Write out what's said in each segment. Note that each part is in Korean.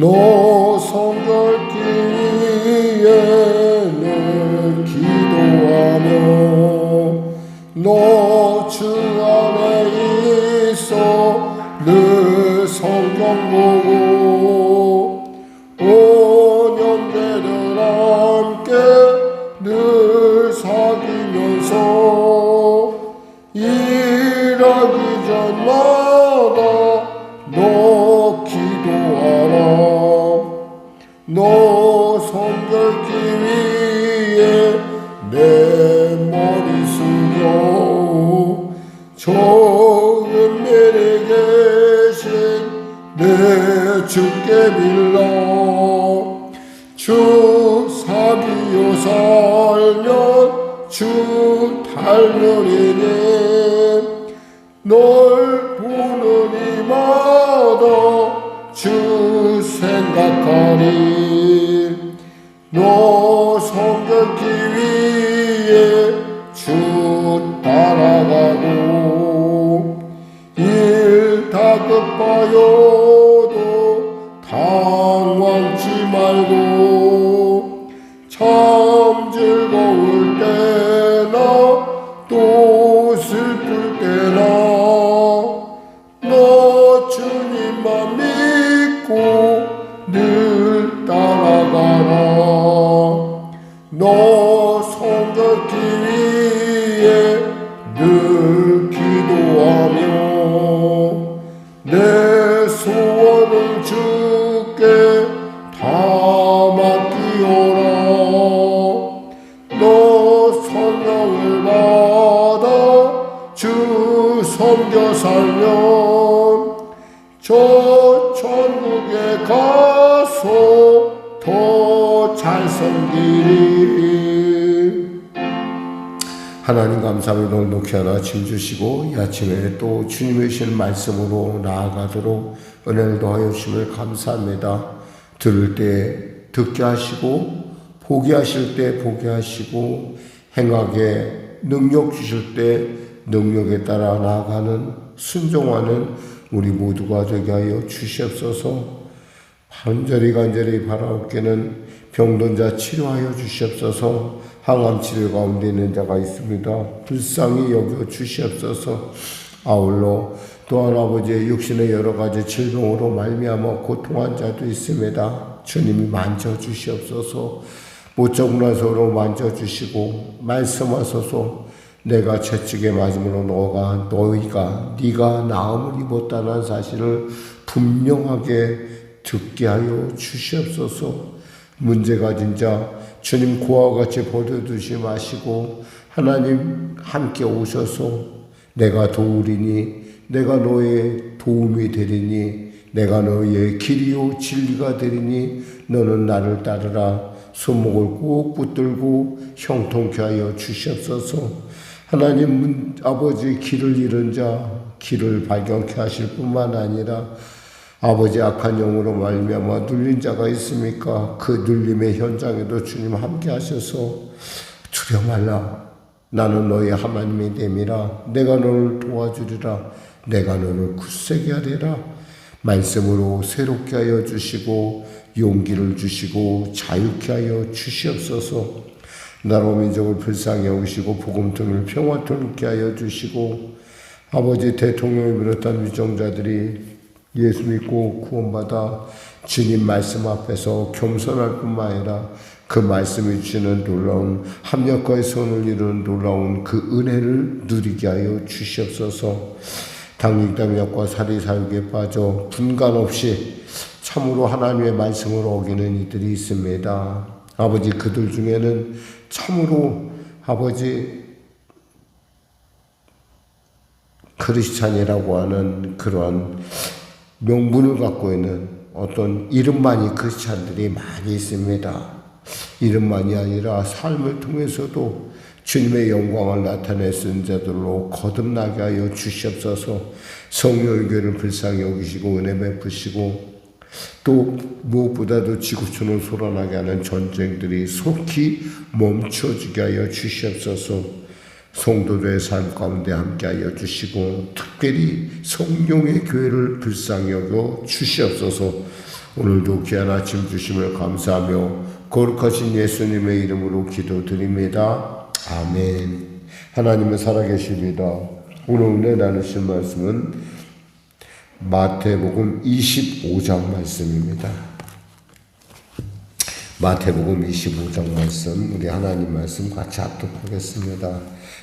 너 성결기 위에는 기도하며 너 주 안에 있어 늘 성경 보고 온 형제들 함께 늘 사귀면서 일하기 전마다 너 기도하라. 너 성결기 위에 내 머리 숙여 저 은밀히 계신 내 주께 빌라. 주 사귀어 살면 주 닮으리니 널 보는 이마다 주 생각하리. 너 성결기 위에 주 따라가고 일 다급하여도 당황치 말고 참 즐거울 때나 또 슬플 때나 너 주님만 믿고 늘 따라가라. 너 성결기 위에 늘 기도하며 내 소원을 주께 다 맡기오라. 너 성령을 받아 주 섬겨 살면 저 천국에 가서 더 잘 섬기리. 하나님 감사합니다. 오늘 높이 하나 아침 주시고 이 아침에 또 주님의 주신 말씀으로 나아가도록 은혜를 더하여 주심을 감사합니다. 들을 때 듣게 하시고 보게 하실 때 보게 하시고 행하게 능력 주실 때 능력에 따라 나아가는 순종하는 우리 모두가 되게 하여 주시옵소서. 간절히 바라옵기는 병든 자 치료하여 주시옵소서. 항암 치료 가운데 있는 자가 있습니다. 불쌍히 여겨 주시옵소서. 아울러 또한 아버지의 육신의 여러 가지 질병으로 말미암아 고통한 자도 있습니다. 주님이 만져 주시옵소서. 모적나서로 만져 주시고 말씀하소서. 내가 채찍에 맞음으로 네가 나음을 입었다는 사실을 분명하게 듣게 하여 주시옵소서. 문제 가진 자 주님 고와 같이 버려두지 마시고 하나님 함께 오셔서 내가 도우리니 내가 너의 도움이 되리니 내가 너의 길이요 진리가 되리니 너는 나를 따르라. 손목을 꼭 붙들고 형통케 하여 주시옵소서. 하나님 아버지 길을 잃은 자 길을 발견케 하실 뿐만 아니라 아버지 악한 영으로 말미암아 눌린 자가 있습니까? 그 눌림의 현장에도 주님 함께 하셔서 두려워 말라. 나는 너의 하나님이 됨이라. 내가 너를 도와주리라. 내가 너를 굳세게 하리라. 말씀으로 새롭게 하여 주시고 용기를 주시고 자유케 하여 주시옵소서. 나라 민족을 불쌍히 여기시고 복음통일 평화통일케 하여 주시고 아버지 대통령을 비롯한 위정자들이 예수 믿고 구원받아 주님 말씀 앞에서 겸손할 뿐만 아니라 그 말씀이 주시는 놀라운 합력과의 손을 이루는 놀라운 그 은혜를 누리게 하여 주시옵소서. 당직당력과 사리사욕에 빠져 분간 없이 참으로 하나님의 말씀을 어기는 이들이 있습니다. 아버지 그들 중에는 참으로 아버지 크리스찬이라고 하는 그러한 명분을 갖고 있는 어떤 이름만이 크리스찬들이 많이 있습니다. 이름만이 아니라 삶을 통해서도 주님의 영광을 나타내 쓴 자들로 거듭나게 하여 주시옵소서. 성령의 교회를 불쌍히 여기시고 은혜 베푸시고 또 무엇보다도 지구촌을 소란하게 하는 전쟁들이 속히 멈춰지게 하여 주시옵소서. 성도들의 삶 가운데 함께하여 주시고 특별히 성령의 교회를 불쌍히 여겨 주시옵소서. 오늘도 귀한 아침 주심을 감사하며 거룩하신 예수님의 이름으로 기도드립니다. 아멘. 하나님은 살아계십니다. 오늘 은혜 나누실 말씀은 마태복음 25장 말씀입니다. 마태복음 25장 말씀, 우리 하나님 말씀 같이 합독하겠습니다.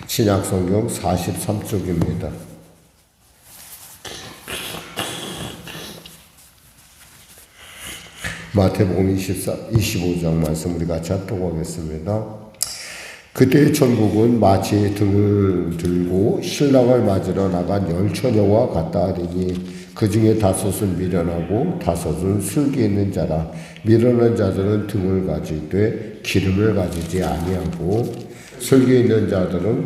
신약성경 43쪽입니다. 마태복음 25장 말씀 우리 같이 합독하겠습니다. 그때 천국은 마치 등을 들고 신랑을 맞으러 나간 10처녀와 같다 하리니 그 중에 5은 미련하고 5은 슬기 있는 자라. 미련한 자들은 등을 가지되 기름을 가지지 아니하고 슬기 있는 자들은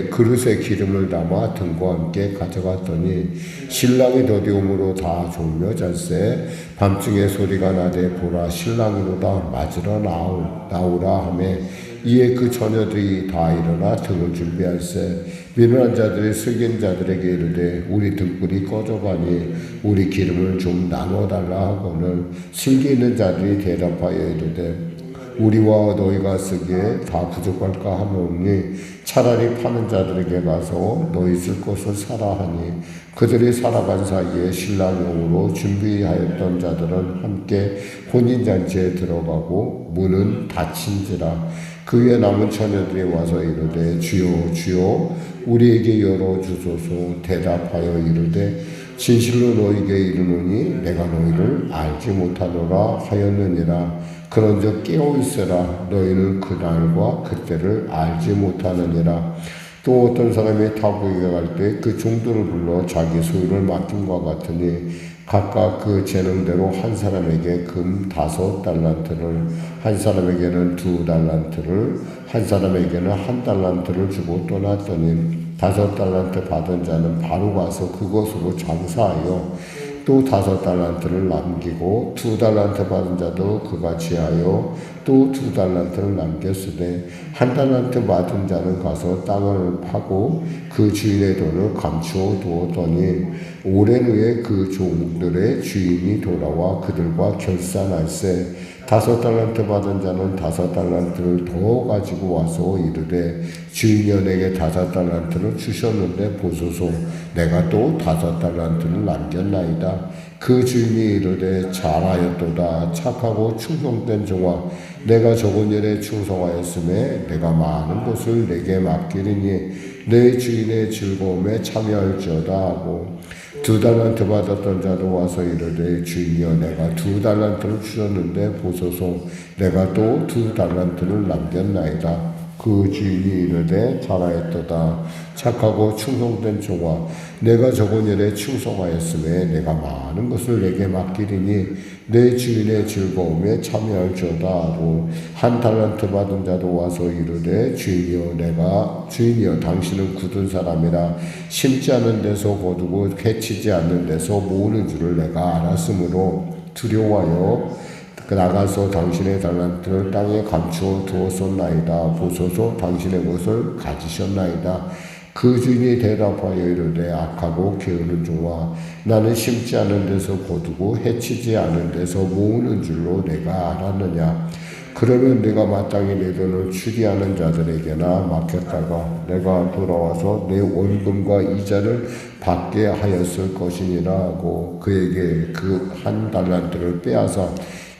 그릇에 기름을 담아 등과 함께 가져갔더니 신랑이 더디움으로 다 졸며 잤세. 밤중에 소리가 나되 보라 신랑이로다 맞으러 나오라 하매 이에 그 처녀들이 다 일어나 등을 준비할세. 미련한 자들이 슬기 있는 자들에게 이르되 우리 등불이 꺼져가니 우리 기름을 좀 나눠달라 하거늘 슬기 있는 자들이 대답하여 이르되 우리와 너희가 쓰기에 다 부족할까 하노니 차라리 파는 자들에게 가서 너희 쓸 것을 사라 하니 그들이 살아간 사이에 신랑용으로 준비하였던 자들은 함께 혼인잔치에 들어가고 문은 닫힌지라. 그 위에 남은 처녀들이 와서 이르되 주여 주여 우리에게 열어주소서. 대답하여 이르되 진실로 너희에게 이르노니 내가 너희를 알지 못하노라 하였느니라. 그런즉 깨어있으라. 너희는 그날과 그때를 알지 못하느니라. 또 어떤 사람이 타국에 갈 때 그 종들을 불러 자기 소유를 맡긴 것 같으니 각각 그 재능대로 한 사람에게 금 5달란트를, 한 사람에게는 2달란트를, 한 사람에게는 1달란트를 주고 떠났더니 5달란트 받은 자는 바로 가서 그것으로 장사하여 또 5달란트를 남기고 2달란트 받은 자도 그같이 하여 또 2달란트를 남겼으되 1달란트 받은 자는 가서 땅을 파고 그 주인의 돈을 감추어 두었더니 오랜 후에 그 종들의 주인이 돌아와 그들과 결산할세. 5달란트 받은 자는 5달란트를 더 가지고 와서 이르되 주인이 내게 5달란트를 주셨는데 보소서 내가 또 5달란트를 남겼나이다. 그 주인이 이르되 잘하였도다 착하고 충성된 종아 내가 적은 일에 충성하였음에 내가 많은 것을 내게 맡기리니 내 주인의 즐거움에 참여할지어다 하고 2달란트 받았던 자도 와서 이르되 주인이여 내가 2달란트를 주셨는데 보소서 내가 또 2달란트를 남겼나이다. 그 주인이 이르되 잘하였도다 착하고 충성된 종아 내가 적은 일에 충성하였음에 내가 많은 것을 내게 맡기리니 내 주인의 즐거움에 참여할지어다 하고 1달란트 받은 자도 와서 이르되 주인이여 당신은 굳은 사람이라 심지 않은 데서 거두고 해치지 않는 데서 모으는 줄을 내가 알았으므로 두려워하여 나가서 당신의 달란트를 땅에 감추어 두었었나이다. 보소서 당신의 것을 가지셨나이다. 그 주인이 대답하여 이르되 악하고 게으른 종아 나는 심지 않은 데서 거두고 해치지 않은 데서 모으는 줄로 내가 알았느냐. 그러면 내가 마땅히 내 돈을 추리하는 자들에게나 맡겼다가 내가 돌아와서 내 원금과 이자를 받게 하였을 것이니라 하고 그에게 그 1달란트를 빼앗아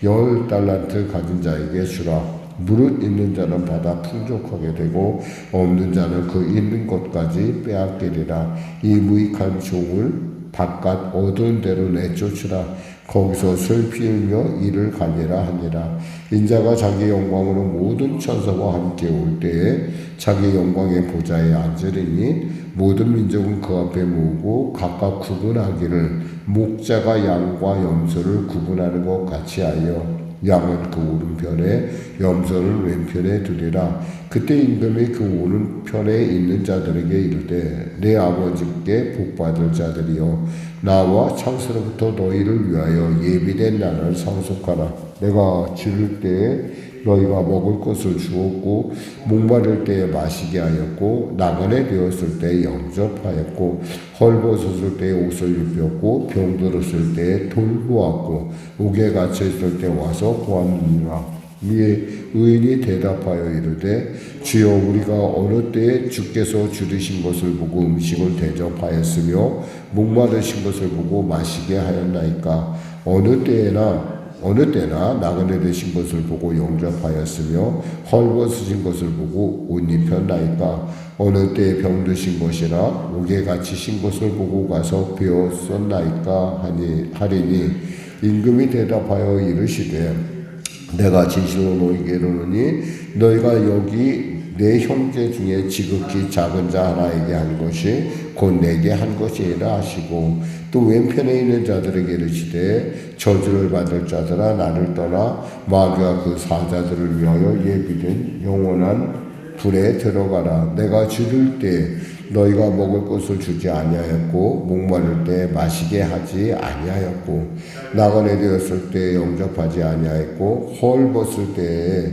10달란트 가진 자에게 주라. 무릇 있는 자는 받아 풍족하게 되고 없는 자는 그 있는 것까지 빼앗기리라. 이 무익한 종을 바깥 어두운 데로 내쫓으라. 거기서 슬피 울며 이를 갈리라 하니라. 인자가 자기 영광으로 모든 천사와 함께 올 때에 자기 영광의 보좌에 앉으리니 모든 민족은 그 앞에 모으고 각각 구분하기를 목자가 양과 염소를 구분하는 것 같이 하여 양은 그 오른편에 염소를 왼편에 두리라. 그때 임금이 그 오른편에 있는 자들에게 이르되 내 아버지께 복받을 자들이여 나와 창세로부터 너희를 위하여 예비된 날을 상속하라. 내가 지를 때에 너희가 먹을 것을 주었고 목마를 때에 마시게 하였고 나그네 되었을 때에 영접하였고 헐벗었을 때에 옷을 입혔고 병들었을 때에 돌보았고 옥에 갇혀 있을 때 와서 보았느니라. 이에 의인이 대답하여 이르되 주여 우리가 어느 때에 주께서 줄이신 것을 보고 음식을 대접하였으며 목마르신 것을 보고 마시게 하였나이까. 어느 때나 나그네 되신 것을 보고 영접하였으며 헐벗으신 것을 보고 옷 입혔나이까. 어느 때에 병드신 것이나 옥에 갇히신 것을 보고 가서 배웠었나이까 하리니 임금이 대답하여 이르시되 내가 진실로 너희에게 이르노니 너희가 여기 내 형제 중에 지극히 작은 자 하나에게 한 것이 곧 내게 한 것이라 하시고 또 왼편에 있는 자들에게 이르시되 저주를 받을 자들아 나를 떠나 마귀와 그 사자들을 위하여 예비된 영원한 불에 들어가라. 내가 줄일 때 너희가 먹을 것을 주지 아니하였고 목마를 때 마시게 하지 아니하였고 나그네 되었을 때 영접하지 아니하였고 헐벗을 때에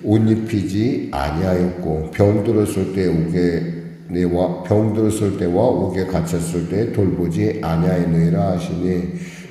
옷 입히지 아니하였고 병들었을 때와 옥에 갇혔을 때 돌보지 아니하였느니라 하시니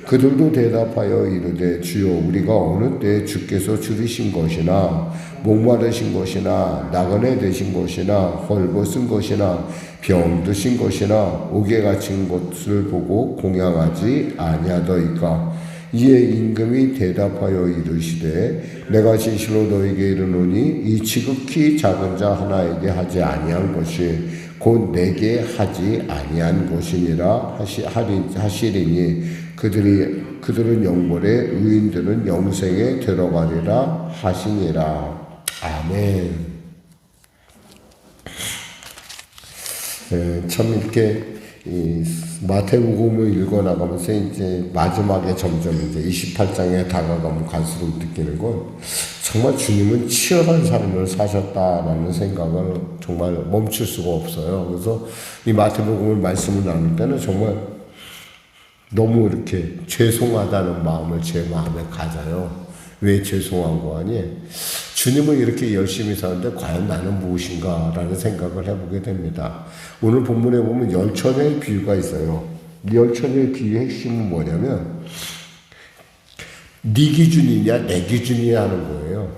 그들도 대답하여 이르되 주여 우리가 어느 때 주께서 줄이신 것이나 목마르신 것이나 나그네 되신 것이나 헐벗은 것이나 병드신 것이나 옥에 갇힌 것을 보고 공양하지 아니하더이까. 이에 임금이 대답하여 이르시되 내가 진실로 너희에게 이르노니 이 지극히 작은 자 하나에게 하지 아니한 것이 곧 내게 하지 아니한 것이니라 하시리니 그들은 영벌에 의인들은 영생에 들어가리라 하시니라. 아멘. 참 이렇게 이 마태복음을 읽어나가면서 이제 마지막에 점점 이제 28장에 다가가면 갈수록 느끼는 건 정말 주님은 치열한 삶을 사셨다라는 생각을 정말 멈출 수가 없어요. 그래서 이 마태복음을 말씀을 나눌 때는 정말 너무 이렇게 죄송하다는 마음을 제 마음에 가져요. 왜 죄송한 거 아니? 주님은 이렇게 열심히 사는데 과연 나는 무엇인가 라는 생각을 해보게 됩니다. 오늘 본문에 보면 열처녀의 비유가 있어요. 열처녀의 비유의 핵심은 뭐냐면 네 기준이냐 내 기준이냐 하는 거예요.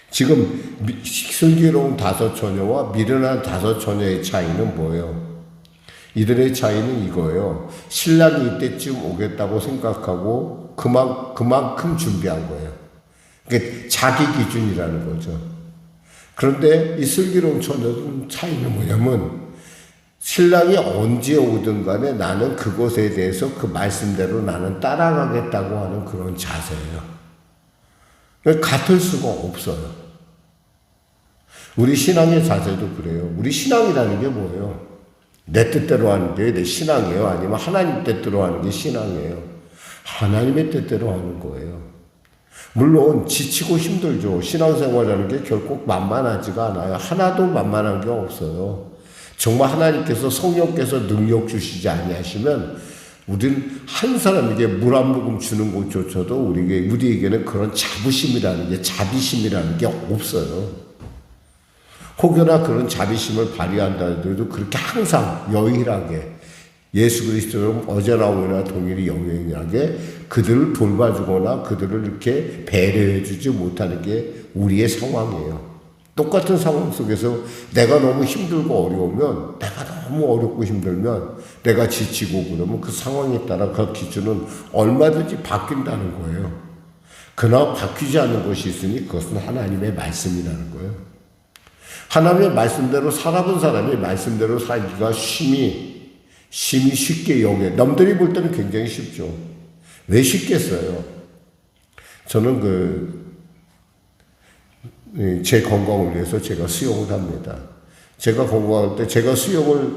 지금 슬기로운 5처녀와 미련한 5처녀의 차이는 뭐예요? 이들의 차이는 이거예요. 신랑이 이때쯤 오겠다고 생각하고 그만큼 준비한 거예요. 그러니까 자기 기준이라는 거죠. 그런데 이 슬기로운 처녀는 차이는 뭐냐면 신랑이 언제 오든 간에 나는 그것에 대해서 그 말씀대로 나는 따라가겠다고 하는 그런 자세예요. 그러니까 같을 수가 없어요. 우리 신앙의 자세도 그래요. 우리 신앙이라는 게 뭐예요? 내 뜻대로 하는 게 내 신앙이에요? 아니면 하나님 뜻대로 하는 게 신앙이에요? 하나님의 뜻대로 하는 거예요. 물론 지치고 힘들죠. 신앙생활이라는 게 결코 만만하지가 않아요. 하나도 만만한 게 없어요. 정말 하나님께서 성령께서 능력 주시지 아니하시면 우린 한 사람에게 물 한 모금 주는 것조차도 우리에게는 그런 자비심이라는 게 없어요. 혹여나 그런 자비심을 발휘한다 하더라도 그렇게 항상 여일하게 예수 그리스도처럼 어제나 오늘나 동일히 영영하게 그들을 돌봐주거나 그들을 이렇게 배려해주지 못하는 게 우리의 상황이에요. 똑같은 상황 속에서 내가 너무 힘들고 어려우면 내가 너무 어렵고 힘들면 내가 지치고 그러면 그 상황에 따라 그 기준은 얼마든지 바뀐다는 거예요. 그러나 바뀌지 않는 것이 있으니 그것은 하나님의 말씀이라는 거예요. 하나님의 말씀대로 살아본 사람이 말씀대로 살기가 심히 쉽게 여겨. 남들이 볼 때는 굉장히 쉽죠. 왜 쉽겠어요? 저는 제 건강을 위해서 제가 수영을 합니다. 제가 건강할 때 제가 수영을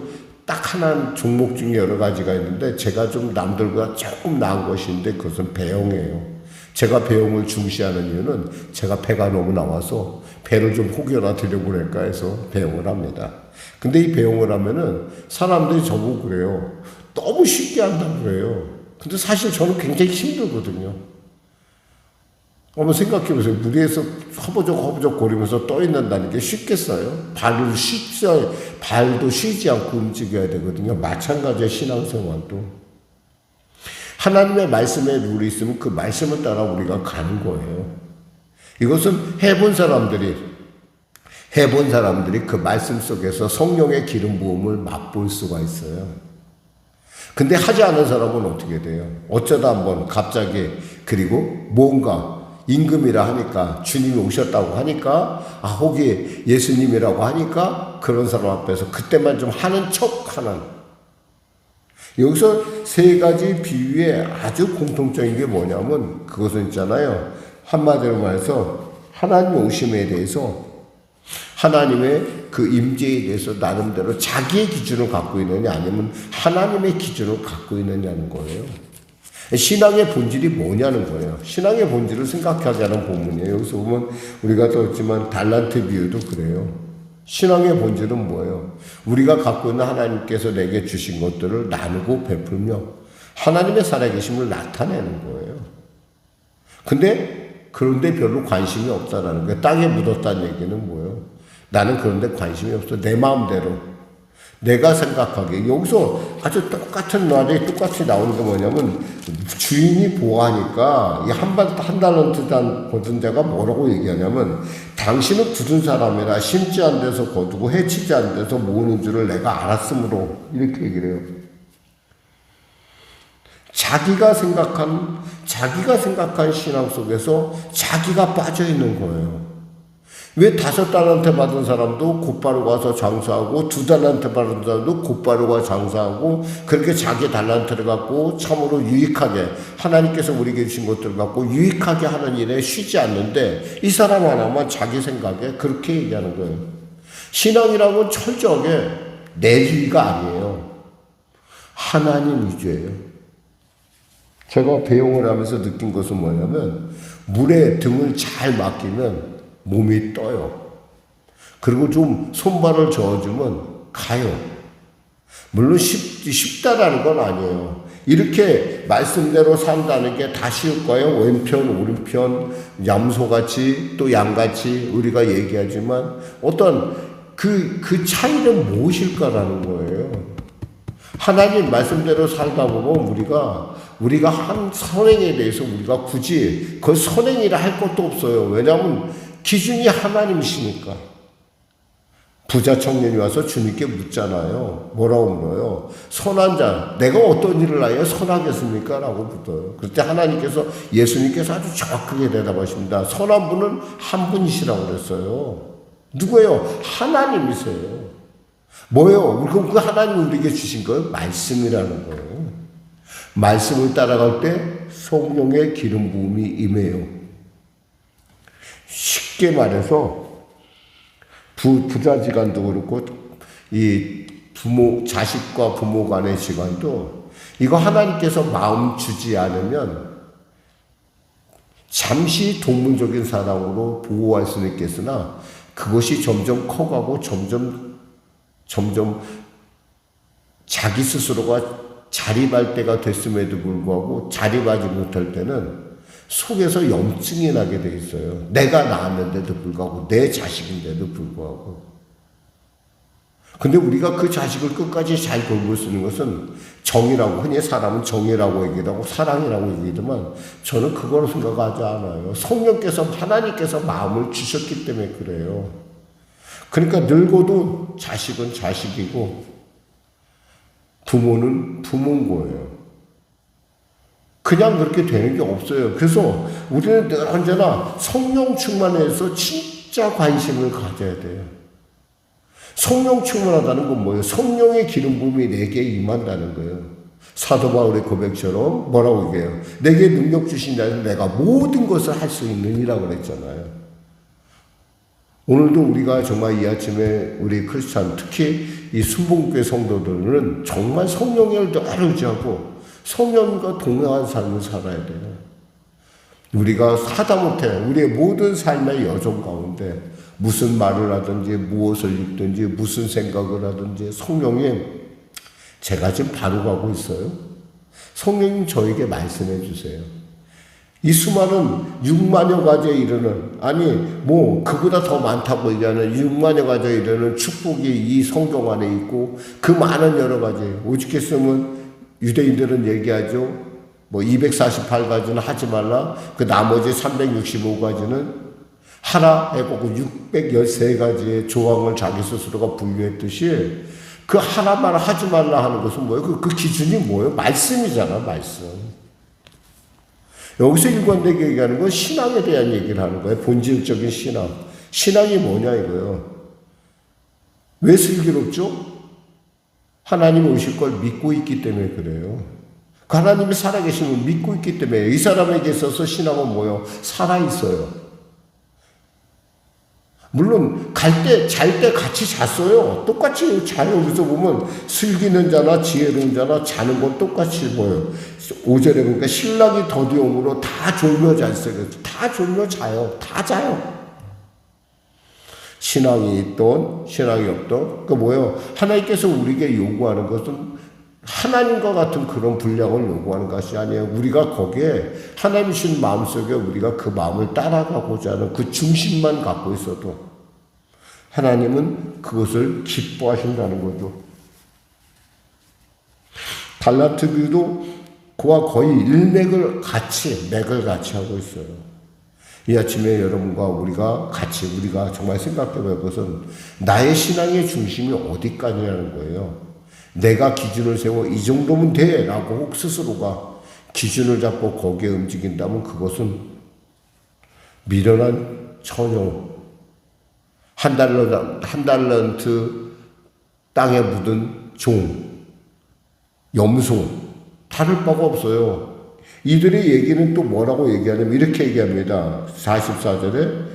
딱 하나 종목 중에 여러 가지가 있는데 제가 좀 남들보다 조금 나은 것인데 그것은 배영이에요. 제가 배영을 중시하는 이유는 제가 배가 너무 나와서 배를 좀 혹여나 들여보낼까 해서 배영을 합니다. 근데 이 배영을 하면은 사람들이 저보고 그래요. 너무 쉽게 한다고 그래요. 근데 사실 저는 굉장히 힘들거든요. 한번 생각해 보세요. 물에서 허버적 거리면서 떠 있는다는 게 쉽겠어요? 발도 쉬지 않고 움직여야 되거든요. 마찬가지의 신앙생활도. 하나님의 말씀에 룰이 있으면 그 말씀을 따라 우리가 가는 거예요. 이것은 해본 사람들이 그 말씀 속에서 성령의 기름 부음을 맛볼 수가 있어요. 근데 하지 않은 사람은 어떻게 돼요? 어쩌다 한번 갑자기, 그리고 뭔가 임금이라 하니까, 주님이 오셨다고 하니까, 혹이 예수님이라고 하니까 그런 사람 앞에서 그때만 좀 하는 척하는. 여기서 세 가지 비유에 아주 공통적인 게 뭐냐면, 그것은 있잖아요. 한마디로 말해서 하나님 오심에 대해서, 하나님의 그 임재에 대해서 나름대로 자기의 기준을 갖고 있느냐, 아니면 하나님의 기준을 갖고 있느냐는 거예요. 신앙의 본질이 뭐냐는 거예요. 신앙의 본질을 생각하게 하는 본문이에요. 여기서 보면 우리가 들었지만 달란트 비유도 그래요. 신앙의 본질은 뭐예요? 우리가 갖고 있는 하나님께서 내게 주신 것들을 나누고 베풀며 하나님의 살아계심을 나타내는 거예요. 그런데 별로 관심이 없다라는 거예요. 땅에 묻었다는 얘기는 뭐예요? 나는 그런데 관심이 없어. 내 마음대로. 내가 생각하기에. 여기서 아주 똑같은 말이 똑같이 나오는 게 뭐냐면, 주인이 보호하니까 한 달란트 거둔 자가 뭐라고 얘기하냐면, 당신은 굳은 사람이라 심지 않은 데서 거두고 해치지 않은 데서 모으는 줄을 내가 알았으므로, 이렇게 얘기를 해요. 자기가 생각한 신앙 속에서 자기가 빠져 있는 거예요. 왜 5달란트 받은 사람도 곧바로 가서 장사하고 2달란트 받은 사람도 곧바로 가서 장사하고 그렇게 자기 달란트를 갖고 참으로 유익하게 하나님께서 우리에게 주신 것들을 갖고 유익하게 하는 일에 쉬지 않는데 이 사람 하나만 자기 생각에 그렇게 얘기하는 거예요. 신앙이라고는 철저하게 내 위가 아니에요. 하나님 위주예요. 제가 배영을 하면서 느낀 것은 뭐냐면 물에 등을 잘 맡기면 몸이 떠요. 그리고 좀 손발을 저어주면 가요. 물론 쉽다라는 건 아니에요. 이렇게 말씀대로 산다는 게 다 쉬울까요? 왼편, 오른편, 염소같이 또 양같이 우리가 얘기하지만 어떤 그 차이는 무엇일까라는 거예요. 하나님 말씀대로 살다 보면 우리가 한 선행에 대해서 우리가 굳이 그 선행이라 할 것도 없어요. 왜냐하면 기준이 하나님이시니까. 부자 청년이 와서 주님께 묻잖아요. 뭐라고 물어요? 선한 자, 내가 어떤 일을 하여 선하겠습니까? 라고 묻어요. 그때 하나님께서, 예수님께서 아주 정확하게 대답하십니다. 선한 분은 한 분이시라고 그랬어요. 누구예요? 하나님이세요. 뭐예요? 그럼 그 하나님이 우리에게 주신 건 말씀이라는 거예요. 말씀을 따라갈 때 성령의 기름 부음이 임해요. 쉽게 말해서 부자지간도 그렇고 이 자식과 부모 간의 지간도 이거 하나님께서 마음 주지 않으면 잠시 동문적인 사랑으로 보호할 수는 있겠으나 그것이 점점 커가고 점점 자기 스스로가 자립할 때가 됐음에도 불구하고 자립하지 못할 때는 속에서 염증이 나게 돼 있어요. 내가 낳았는데도 불구하고, 내 자식인데도 불구하고. 근데 우리가 그 자식을 끝까지 잘 돌볼 수 있는 것은 정이라고, 흔히 사람은 정이라고 얘기도 하고 사랑이라고 얘기하지만 저는 그걸 생각하지 않아요. 성령께서, 하나님께서 마음을 주셨기 때문에 그래요. 그러니까 늙어도 자식은 자식이고 부모는 부모인 거예요. 그냥 그렇게 되는 게 없어요. 그래서 우리는 늘 언제나 성령 충만해서 진짜 관심을 가져야 돼요. 성령 충만하다는 건 뭐예요? 성령의 기름 부음이 내게 임한다는 거예요. 사도 바울의 고백처럼 뭐라고 얘기해요? 내게 능력 주신 자는 내가 모든 것을 할 수 있느니라고 그랬잖아요. 오늘도 우리가 정말 이 아침에 우리 크리스찬, 특히 이 순복음교회 성도들은 정말 성령을 늘 의지하고 성령과 동행한 삶을 살아야 돼요. 우리가 하다못해 우리의 모든 삶의 여정 가운데 무슨 말을 하든지 무엇을 읽든지 무슨 생각을 하든지 성령님, 제가 지금 바로 가고 있어요. 성령님 저에게 말씀해 주세요. 이 수많은 6만여 가지에 이르는, 아니 뭐 그보다 더 많다고 얘기하는 6만여 가지에 이르는 축복이 이 성경 안에 있고, 그 많은 여러 가지, 오죽했으면 유대인들은 얘기하죠. 뭐 248가지는 하지 말라, 그 나머지 365가지는 하라 해보고 613가지의 조항을 자기 스스로가 분류했듯이, 그 하나만 하지 말라 하는 것은 뭐예요? 그 기준이 뭐예요? 말씀이잖아, 말씀. 여기서 일관되게 얘기하는 건 신앙에 대한 얘기를 하는 거예요. 본질적인 신앙. 신앙이 뭐냐 이거예요. 왜 슬기롭죠? 하나님 오실 걸 믿고 있기 때문에 그래요. 그 하나님이 살아계심을 믿고 있기 때문에. 이 사람에게 있어서 신앙은 뭐예요? 살아있어요. 물론 잘 때 같이 잤어요. 똑같이 자요. 여기서 보면 슬기는 자나 지혜로운 자나 자는 건 똑같이 보여요. 5절에 보니까 신랑이 더디움으로 다 졸며 잤어요. 다 졸며 자요. 다 자요. 신앙이 있던 신앙이 없던, 그 뭐예요? 하나님께서 우리에게 요구하는 것은 하나님과 같은 그런 분량을 요구하는 것이 아니에요. 우리가 거기에 하나님 주신 마음속에 우리가 그 마음을 따라가고자 하는 그 중심만 갖고 있어도 하나님은 그것을 기뻐하신다는 거죠. 갈라트 교회도 그와 거의 맥을 같이 하고 있어요. 이 아침에 여러분과 우리가 정말 생각해 볼 것은 나의 신앙의 중심이 어디까지냐는 거예요. 내가 기준을 세워 이 정도면 돼 라고 혹 스스로가 기준을 잡고 거기에 움직인다면 그것은 미련한 처녀, 한 달란트 땅에 묻은 종, 염소, 다를 바가 없어요. 이들의 얘기는 또 뭐라고 얘기하냐면 이렇게 얘기합니다. 44절에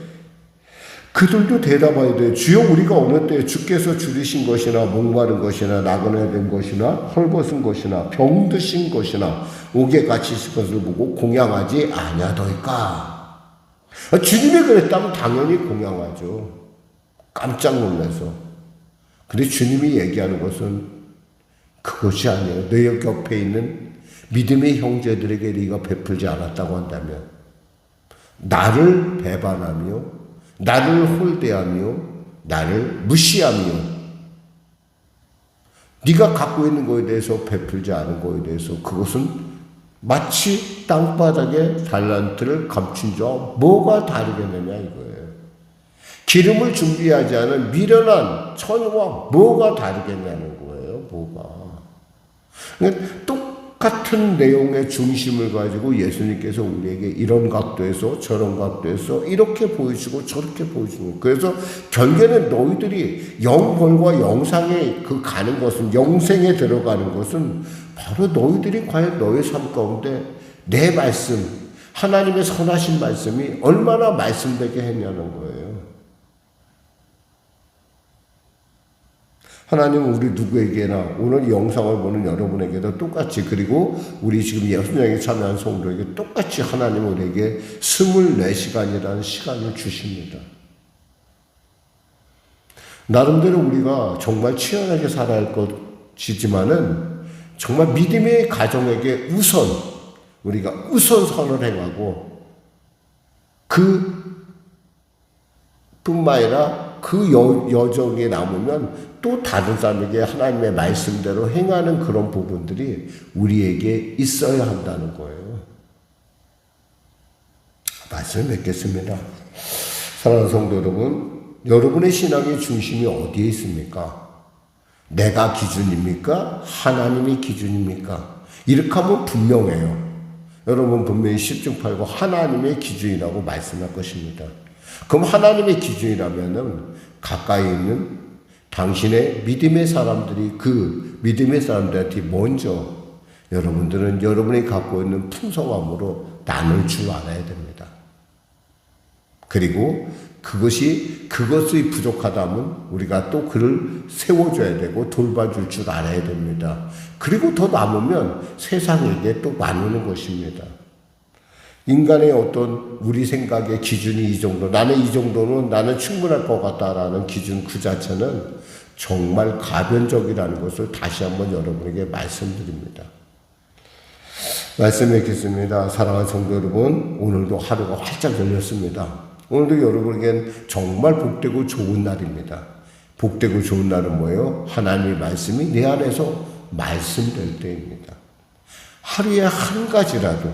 그들도 대답하여 돼. 주여, 우리가 어느 때에 주께서 줄이신 것이나 목마른 것이나 나그네 된 것이나 헐벗은 것이나 병드신 것이나 옥에 갇히신 것을 보고 공양하지 아니하더이까. 주님이 그랬다면 당연히 공양하죠. 깜짝 놀라서. 근데 주님이 얘기하는 것은 그것이 아니에요. 내 옆에 있는 믿음의 형제들에게 네가 베풀지 않았다고 한다면, 나를 배반하며 나를 홀대하며 나를 무시하며 네가 갖고 있는 것에 대해서 베풀지 않은 것에 대해서, 그것은 마치 땅바닥에 달란트를 감춘 자와 뭐가 다르겠느냐 이거예요. 기름을 준비하지 않은 미련한 처녀와 뭐가 다르겠냐는 거예요. 뭐가. 그러니까 똑같은 내용의 중심을 가지고 예수님께서 우리에게 이런 각도에서 저런 각도에서 이렇게 보여주고 저렇게 보여주는 거예요. 그래서 결국에는 너희들이 영벌과 영상에 가는 것은, 영생에 들어가는 것은 바로 너희들이 과연 너의 삶 가운데 내 말씀, 하나님의 선하신 말씀이 얼마나 말씀되게 했냐는 거예요. 하나님은 우리 누구에게나, 오늘 영상을 보는 여러분에게도 똑같이, 그리고 우리 지금 예수님에 참여한 성도에게 똑같이 하나님은 우리에게 24시간이라는 시간을 주십니다. 나름대로 우리가 정말 치열하게 살아야 할 것이지만은 정말 믿음의 가정에게 우리가 우선선을 행하고, 뿐만 아니라 그 여정에 남으면 또 다른 사람에게 하나님의 말씀대로 행하는 그런 부분들이 우리에게 있어야 한다는 거예요. 말씀을 맺겠습니다. 사랑하는 성도 여러분, 여러분의 신앙의 중심이 어디에 있습니까? 내가 기준입니까? 하나님이 기준입니까? 이렇게 하면 분명해요. 여러분 분명히 10중 8구 하나님의 기준이라고 말씀할 것입니다. 그럼 하나님의 기준이라면은 가까이 있는 당신의 믿음의 사람들이, 그 믿음의 사람들한테 먼저 여러분들은 여러분이 갖고 있는 풍성함으로 나눌 줄 알아야 됩니다. 그리고 그것이 부족하다면 우리가 또 그를 세워줘야 되고 돌봐줄 줄 알아야 됩니다. 그리고 더 남으면 세상에게 또 나누는 것입니다. 인간의 어떤 우리 생각의 기준이 이 정도, 나는 이 정도는 나는 충분할 것 같다라는 기준 그 자체는 정말 가변적이라는 것을 다시 한번 여러분에게 말씀드립니다. 말씀 읽겠습니다. 사랑하는 성도 여러분, 오늘도 하루가 활짝 열렸습니다. 오늘도 여러분에겐 정말 복되고 좋은 날입니다. 복되고 좋은 날은 뭐예요? 하나님의 말씀이 내 안에서 말씀될 때입니다. 하루에 한 가지라도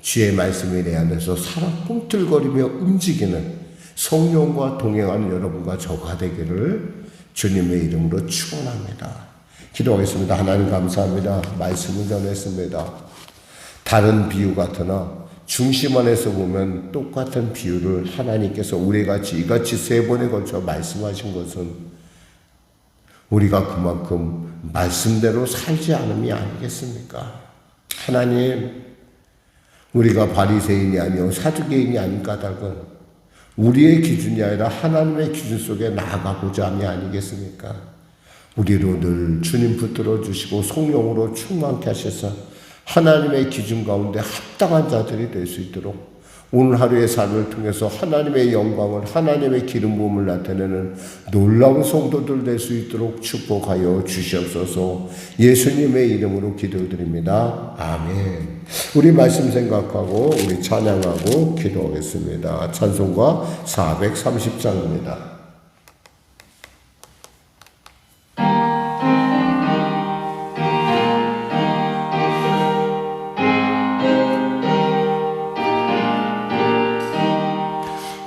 주의 말씀이 내 안에서 살아 꿈틀거리며 움직이는 성령과 동행하는 여러분과 저가 되기를 주님의 이름으로 축원합니다. 기도하겠습니다. 하나님 감사합니다. 말씀을 전했습니다. 다른 비유 같으나 중심 안에서 보면 똑같은 비유를 하나님께서 이같이 세 번에 걸쳐 말씀하신 것은 우리가 그만큼 말씀대로 살지 않음이 아니겠습니까? 하나님, 우리가 바리새인이 아니요 사두개인이 아닌 까닭은 우리의 기준이 아니라 하나님의 기준 속에 나아가고자 함이 아니겠습니까? 우리로 늘 주님 붙들어 주시고 성령으로 충만케 하셔서 하나님의 기준 가운데 합당한 자들이 될 수 있도록 오늘 하루의 삶을 통해서 하나님의 영광을, 하나님의 기름 부음을 나타내는 놀라운 성도들 될 수 있도록 축복하여 주시옵소서. 예수님의 이름으로 기도드립니다. 아멘. 우리 말씀 생각하고 우리 찬양하고 기도하겠습니다. 찬송가 430장입니다.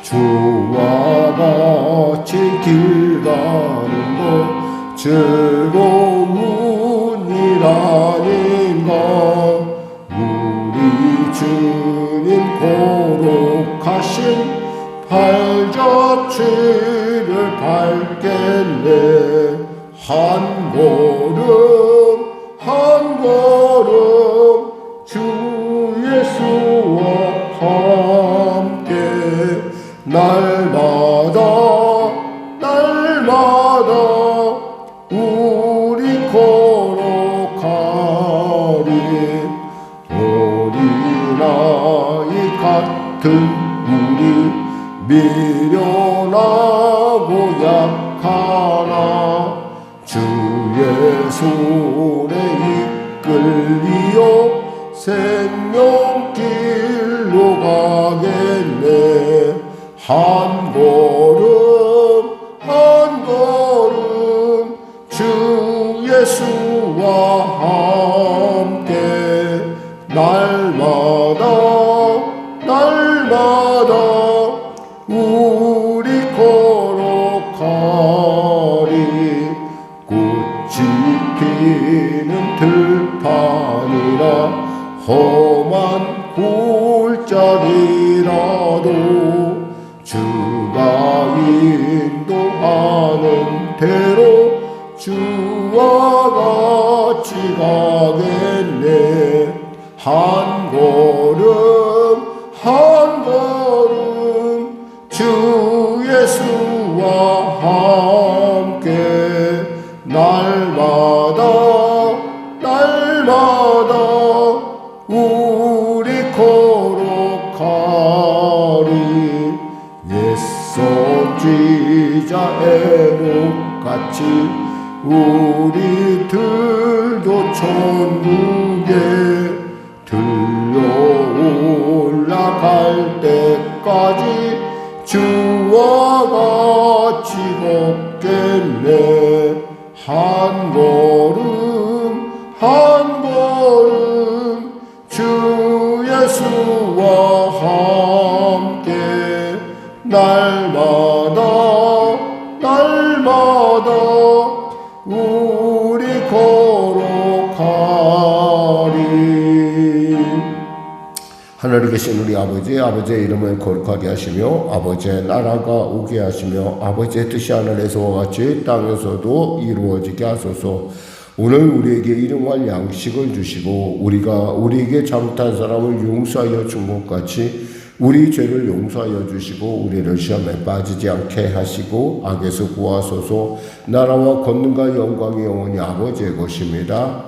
주와 같이 길 가는 것 즐거운 일 아닌가. 우리 주님 거룩하신 발자취를 밟겠네. 한 걸음 주 예수와 함께 날마다 우리 걸어가리. 어린아이 같은 우리 미련하고 약하나 주의 손에 이끌리어 생명길로 가겠네. 한 걸음 주 예수와 함께 날마다 우리 걸어가리. 꽃이 피는 들판이라 험한 골짜기라도 주가 인도하는 대로 주와 같이 가겠네. 한 걸음 주 예수와 함께 날마다 우리 걸어가리. 선지자 에녹같이 우리들도 천국에 들려 올라갈 때까지 주와 같이 걷겠네. 한 걸음 주 예수와 함께 날마다 우리 걸어가리. 하늘에 계신 우리 아버지의 이름을 거룩하게 하시며 아버지의 나라가 오게 하시며 아버지의 뜻이 하늘에서와 같이 땅에서도 이루어지게 하소서. 오늘 우리에게 일용할 양식을 주시고 우리에게 잘못한 사람을 용서하여 준 것 같이 우리 죄를 용서하여 주시고 우리를 시험에 빠지지 않게 하시고 악에서 구하소서. 나라와 권능과 영광이 영원히 아버지의 것입니다.